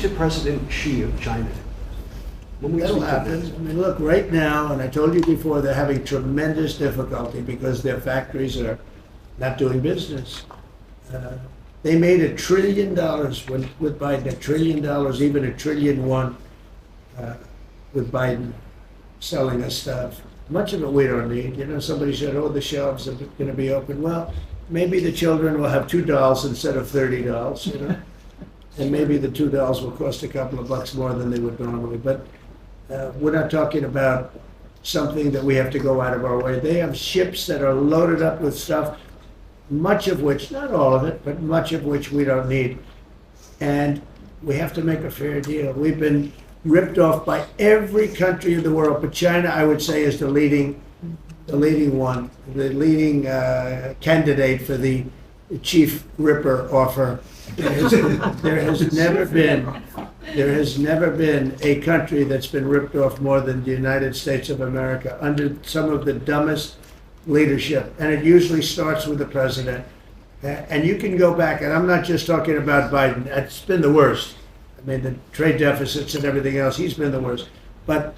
to President Xi of China? When we That'll speak to happen. them? I mean, look, right now, and I told you before, they're having tremendous difficulty because their factories are not doing business. They made $1 trillion with Biden, $1 trillion, even $1.1 trillion with Biden selling us stuff. Much of it we don't need. You know, somebody said, oh, the shelves are going to be open. Well, maybe the children will have $2 instead of $30, you know? And maybe the $2 will cost a couple of bucks more than they would normally. But we're not talking about something that we have to go out of our way. They have ships that are loaded up with stuff, much of which, not all of it, but much of which we don't need. And we have to make a fair deal. We've been ripped off by every country in the world, but China, I would say, is the leading one, the leading candidate for the chief ripper offer. There has never been a country that's been ripped off more than the United States of America under some of the dumbest leadership, and it usually starts with the president. And you can go back, and I'm not just talking about Biden. It's been the worst. I mean, the trade deficits and everything else, he's been the worst. But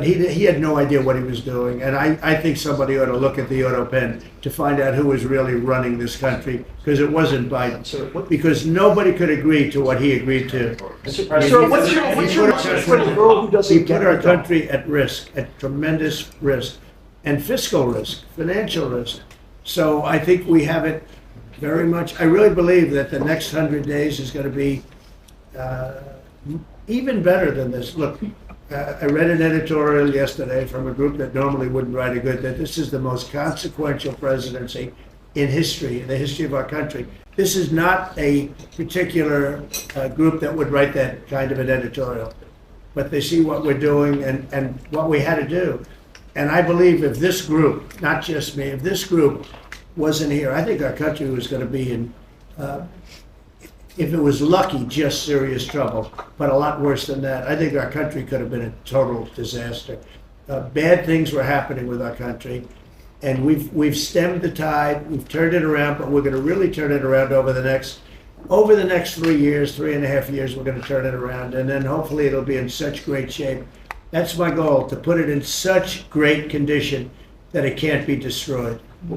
he had no idea what he was doing. And I think somebody ought to look at the auto pen to find out who was really running this country, because it wasn't Biden. Because nobody could agree to what he agreed to. So what's your message for the girl who doesn't He put our country at risk, at tremendous risk, and fiscal risk, financial risk. So I think we have it very much. I really believe that the next 100 days is going to be even better than this. Look, I read an editorial yesterday from a group that normally wouldn't write a good, that this is the most consequential presidency in history, in the history of our country. This is not a particular group that would write that kind of an editorial, but they see what we're doing and what we had to do. And I believe if this group, not just me, if this group wasn't here, I think our country was going to be in, if it was lucky, just serious trouble, but a lot worse than that. I think our country could have been a total disaster. Bad things were happening with our country, and we've stemmed the tide, we've turned it around, but we're going to really turn it around over the next 3 years, 3.5 years, we're going to turn it around, and then hopefully it'll be in such great shape. That's my goal, to put it in such great condition that it can't be destroyed.